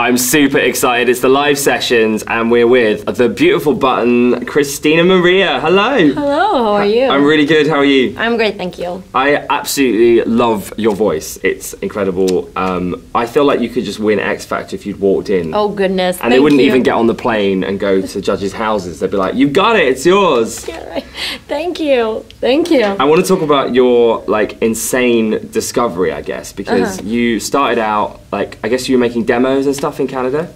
I'm super excited. It's the live sessions and we're with the beautiful button, Kristina Maria. Hello. Hello, how are you? I'm really good, how are you? I'm great, thank you. I absolutely love your voice. It's incredible. I feel like you could just win X Factor if you'd walked in. Oh goodness, and they wouldn't even get on the plane and go to judges' houses. They'd be like, you've got it, it's yours. Yeah, right. Thank you, thank you. I want to talk about your insane discovery, I guess, because you started out, I guess you were making demos and stuff in Canada?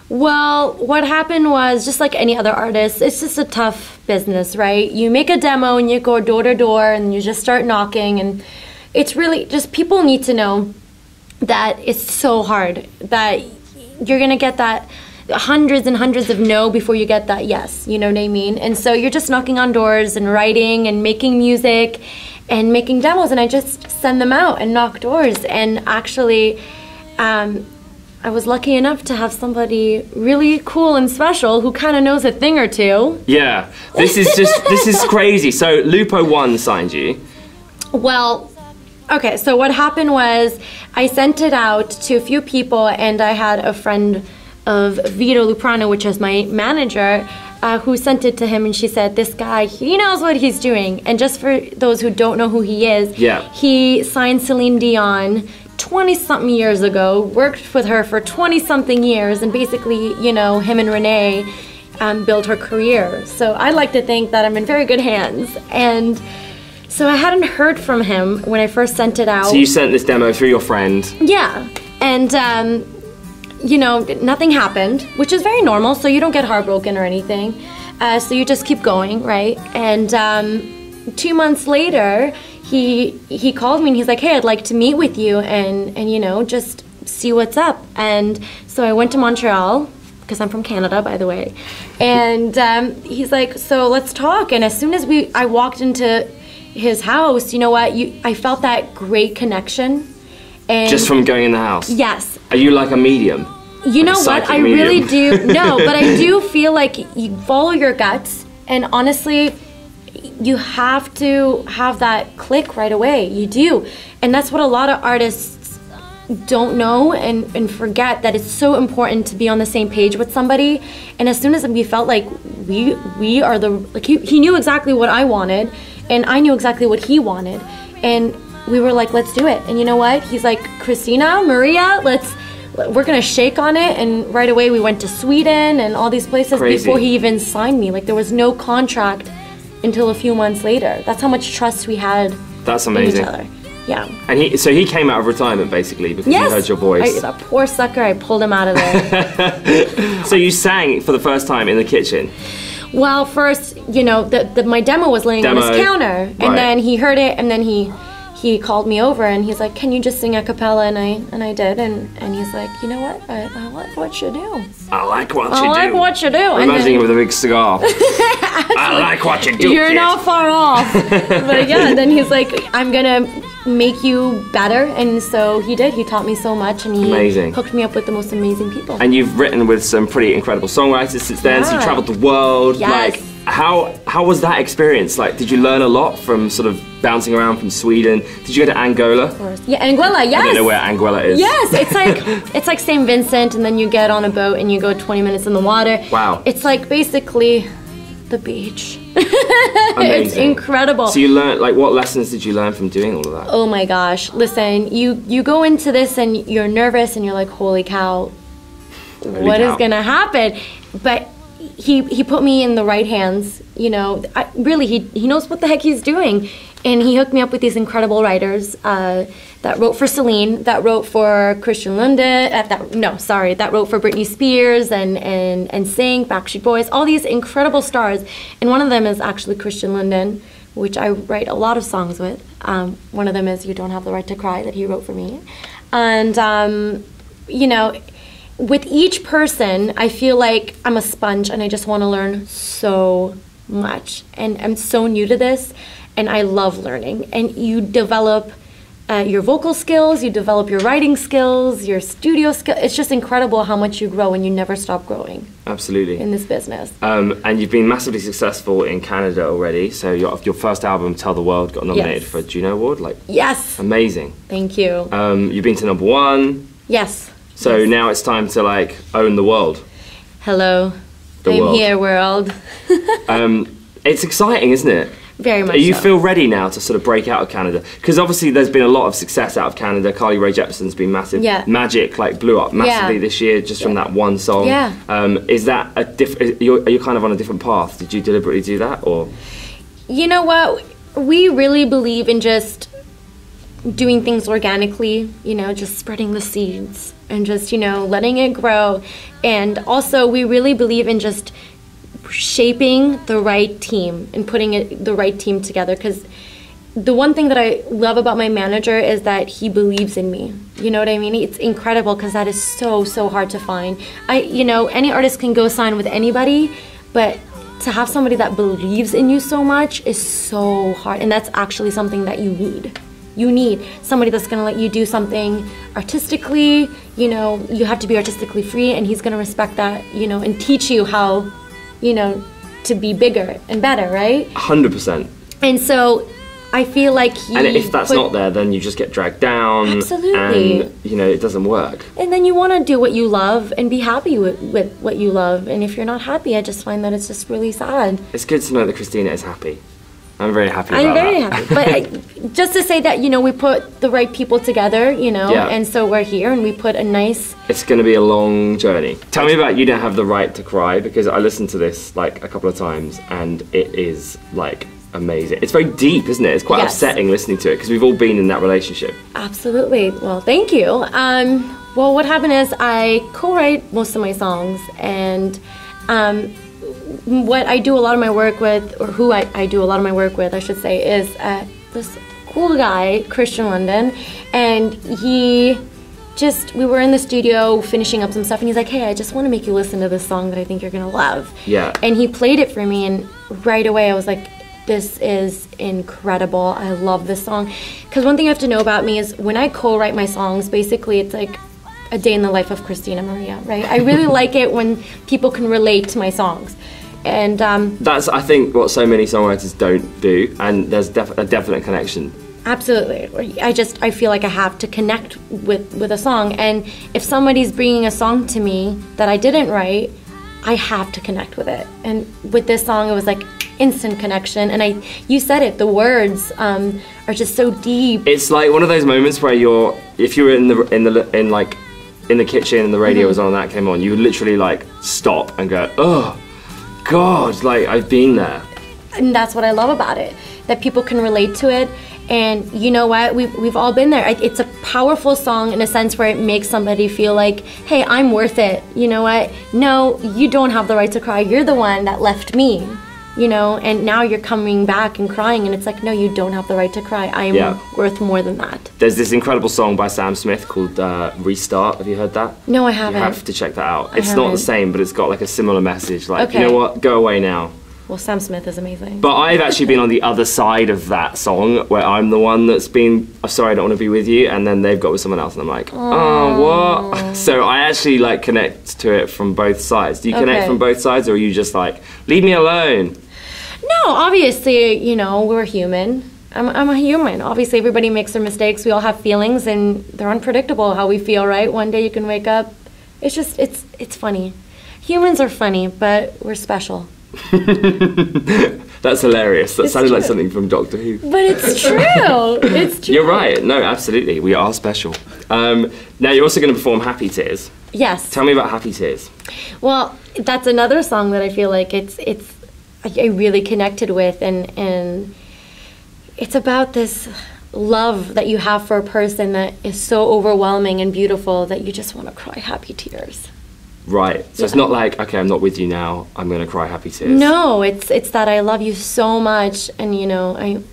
Well, what happened was, just like any other artist, it's just a tough business, right? You make a demo and you go door to door and you just start knocking, and it's really just, people need to know that it's so hard, that you're gonna get that hundreds and hundreds of no before you get that yes, you know what I mean? And so you're just knocking on doors and writing and making music and making demos, and I just send them out and knock doors. And actually, I was lucky enough to have somebody really cool and special who kind of knows a thing or two. Yeah, this is crazy. So Lupo One signed you. Well, okay, so what happened was I sent it out to a few people, and I had a friend of Vito Luprano, which is my manager, who sent it to him, and she said, this guy, he knows what he's doing. And just for those who don't know who he is, he signed Celine Dion 20-something years ago, worked with her for 20-something years, and basically, you know, him and Renee built her career. So I like to think that I'm in very good hands. And so I hadn't heard from him when I first sent it out. So you sent this demo through your friend? Yeah, and you know, nothing happened, which is very normal, so you don't get heartbroken or anything. So you just keep going, right? And 2 months later, he called me and he's like, hey, I'd like to meet with you and you know, just see what's up. And so I went to Montreal, because I'm from Canada, by the way. And he's like, so let's talk. And as soon as I walked into his house, you know what, I felt that great connection. And just from going in the house? Yes. Are you like a medium? You know what, I really do, no, but I do feel like you follow your guts, and honestly, you have to have that click right away, you do. And that's what a lot of artists don't know and forget, that it's so important to be on the same page with somebody. And as soon as we felt like we are he knew exactly what I wanted, and I knew exactly what he wanted. And we were like, let's do it. And you know what? He's like, Kristina, Maria, we're gonna shake on it. And right away we went to Sweden and all these places before he even signed me. Like, there was no contract until a few months later. That's how much trust we had. That's amazing. In each other. Yeah. And so he came out of retirement basically because he heard your voice. That poor sucker, I pulled him out of there. So you sang for the first time in the kitchen? Well, first, you know, my demo was laying on his counter, and then he heard it, and then he called me over and he's like, can you just sing a cappella? And I did, and he's like, you know what, I like what you do. I like what you do. I like what you do. I'm imagining him with a big cigar. I like what you do. You're not far off. But yeah, then he's like, I'm gonna make you better. And so he did. He taught me so much, and he hooked me up with the most amazing people. And you've written with some pretty incredible songwriters since then. So you traveled the world. Yes. How was that experience? Like, did you learn a lot from sort of bouncing around from Sweden? Did you go to Angola? Of course. Yeah, Angola, yes. I don't know where Angola is. Yes, it's like St. Vincent, and then you get on a boat and you go 20 minutes in the water. Wow. It's like basically the beach. Amazing. It's incredible. So you learned, what lessons did you learn from doing all of that? Oh my gosh, listen, you go into this and you're nervous and you're like, holy cow, what is gonna happen? But he put me in the right hands, you know. Really, he knows what the heck he's doing, and he hooked me up with these incredible writers that wrote for Celine, that wrote for Christian Lunde, that wrote for Britney Spears and Sing, Backstreet Boys, all these incredible stars. And one of them is actually Christian Lunde, which I write a lot of songs with. One of them is "You Don't Have the Right to Cry" that he wrote for me, and you know. With each person, I feel like I'm a sponge and I just want to learn so much. And I'm so new to this, and I love learning. And you develop your vocal skills, you develop your writing skills, your studio skills. It's just incredible how much you grow, and you never stop growing. Absolutely. In this business. And you've been massively successful in Canada already. So your first album, Tell the World, got nominated for a Juno Award. Yes. Amazing. Thank you. You've been to #1. Yes. So now it's time to like own the world. Hello. I'm world. here, world. It's exciting, isn't it? Very much Do you so. feel ready now to sort of break out of Canada? Because obviously there's been a lot of success out of Canada. Carly Rae Jepsen's been massive. Yeah. Magic like blew up massively this year just from that one song. Yeah. Is that a are you kind of on a different path? Did you deliberately do that, or? You know what? We really believe in just doing things organically, you know, just spreading the seeds and just, you know, letting it grow. And also we really believe in just shaping the right team and putting the right team together, because the one thing that I love about my manager is that he believes in me. You know what I mean? It's incredible, because that is so hard to find. You know, any artist can go sign with anybody, but to have somebody that believes in you so much is so hard, and that's actually something that you need. You need somebody that's gonna let you do something artistically, you know, you have to be artistically free, and he's gonna respect that, you know, and teach you how, you know, to be bigger and better, right? 100%. And so I feel like and if that's not there, then you just get dragged down. Absolutely. And, you know, it doesn't work. And then you want to do what you love and be happy with what you love. And if you're not happy, I just find that it's just really sad. It's good to know that Kristina is happy. I'm very happy about that. I'm very happy. But just to say that, you know, we put the right people together, you know, and so we're here and we put a nice... It's going to be a long journey. Tell me about You Don't Have the Right to Cry, because I listened to this like a couple of times and it is like amazing. It's very deep, isn't it? It's quite upsetting listening to it, because we've all been in that relationship. Absolutely. Well, thank you. Well, what happened is I co-write most of my songs, and what I do a lot of my work with, or who I do a lot of my work with, I should say, is this cool guy, Christian London, and we were in the studio finishing up some stuff, and he's like, hey, I just want to make you listen to this song that I think you're going to love. Yeah. And he played it for me, and right away I was like, this is incredible. I love this song. Because one thing you have to know about me is when I co-write my songs, basically it's like a day in the life of Kristina Maria, right? I really like it when people can relate to my songs. And that's, I think, what so many songwriters don't do, and there's a definite connection. Absolutely. I feel like I have to connect with a song, and if somebody's bringing a song to me that I didn't write, I have to connect with it. And with this song, it was like instant connection, and you said it, the words are just so deep. It's like one of those moments where if you were in the kitchen and the radio was on and that came on, you would literally like stop and go, oh God, like I've been there. And that's what I love about it, that people can relate to it. And you know what, we've all been there. It's a powerful song in a sense where it makes somebody feel like, hey, I'm worth it. You know what, no, you don't have the right to cry. You're the one that left me, you know, and now you're coming back and crying, and it's like, no, you don't have the right to cry. I am worth more than that. There's this incredible song by Sam Smith called Restart. Have you heard that? No, I haven't. You have to check that out. It's not the same, but it's got like a similar message, like, you know what, go away now. Well, Sam Smith is amazing. But I've actually been on the other side of that song, where I'm the one that's been, oh, sorry, I don't want to be with you, and then they've got with someone else, and I'm like, oh, what? So I actually like connect to it from both sides. Do you connect from both sides, or are you just like, leave me alone? No, obviously, you know, we're human. I'm a human. Obviously, everybody makes their mistakes. We all have feelings, and they're unpredictable how we feel, right? One day you can wake up. It's just, it's funny. Humans are funny, but we're special. That's hilarious. That sounded like something from Doctor Who. But it's true. It's true. You're right. No, absolutely. We are special. Now, you're also going to perform Happy Tears. Yes. Tell me about Happy Tears. Well, that's another song that I feel like I really connected with, and it's about this love that you have for a person that is so overwhelming and beautiful that you just want to cry happy tears. Right. So it's not like, okay, I'm not with you now, I'm going to cry happy tears. No, it's that I love you so much, and you know,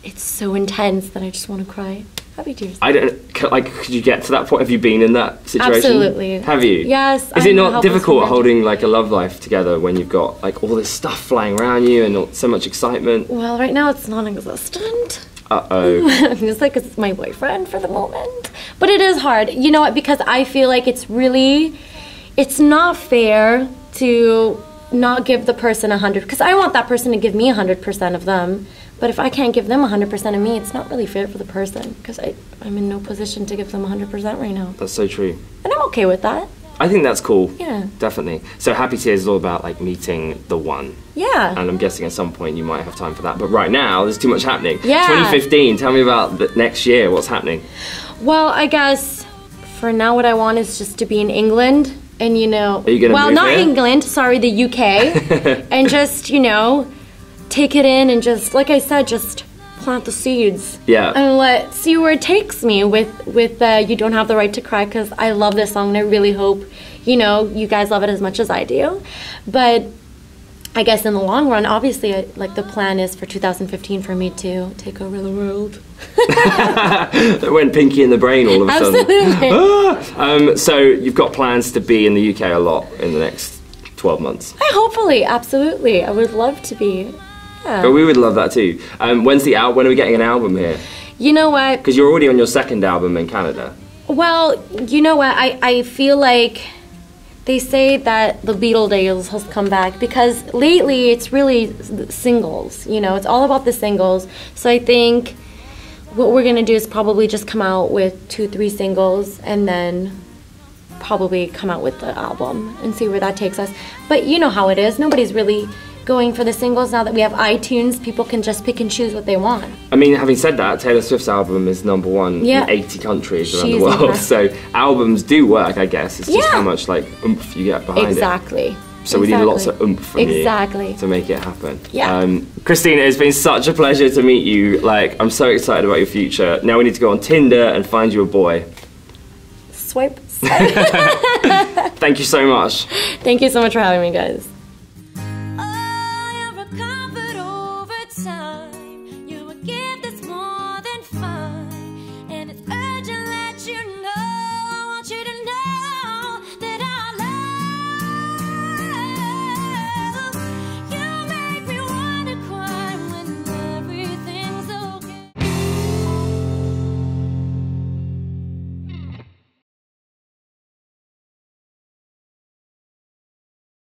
it's so intense that I just want to cry happy tears. Could you get to that point? Have you been in that situation? Absolutely. Have you? Yes. Is it not difficult holding like a love life together when you've got like all this stuff flying around you and so much excitement? Well, right now it's non-existent. Uh-oh. It's like it's my boyfriend for the moment. But it is hard. You know what? Because I feel like it's not fair to not give the person 100, because I want that person to give me 100% of them, But if I can't give them 100% of me, it's not really fair for the person, because I'm in no position to give them 100% right now. That's so true. And I'm okay with that. I think that's cool. Yeah. Definitely. So Happy Tears is all about like meeting the one. Yeah. And I'm guessing at some point you might have time for that. But right now, there's too much happening. Yeah. 2015, tell me about the next year. What's happening? Well, I guess for now what I want is just to be in England. And, you know, are you gonna move not here? England, sorry, the UK. And just, you know, take it in and just, like I said, just plant the seeds. Yeah. And see where it takes me with You Don't Have the Right to Cry, because I love this song and I really hope, you know, you guys love it as much as I do. But I guess in the long run, obviously, like the plan is for 2015 for me to take over the world. It went pinky in the brain all of a sudden. Absolutely. So you've got plans to be in the UK a lot in the next 12 months? Hopefully, absolutely. I would love to be. Yeah. But we would love that too. When are we getting an album here? You know what? Because you're already on your second album in Canada. Well, you know what? I feel like they say that the Beatle days has come back, because lately it's really singles, you know, it's all about the singles. So I think what we're gonna do is probably just come out with 2-3 singles and then probably come out with the album and see where that takes us. But you know how it is, nobody's really going for the singles now that we have iTunes. People can just pick and choose what they want. I mean, having said that, Taylor Swift's album is #1 in 80 countries around the world. So albums do work, I guess. It's just how much like oomph you get behind it. Exactly. So we need lots of oomph from you to make it happen. Yeah. Christina, it's been such a pleasure to meet you. Like, I'm so excited about your future. Now we need to go on Tinder and find you a boy. Swipe. Thank you so much. Thank you so much for having me, guys.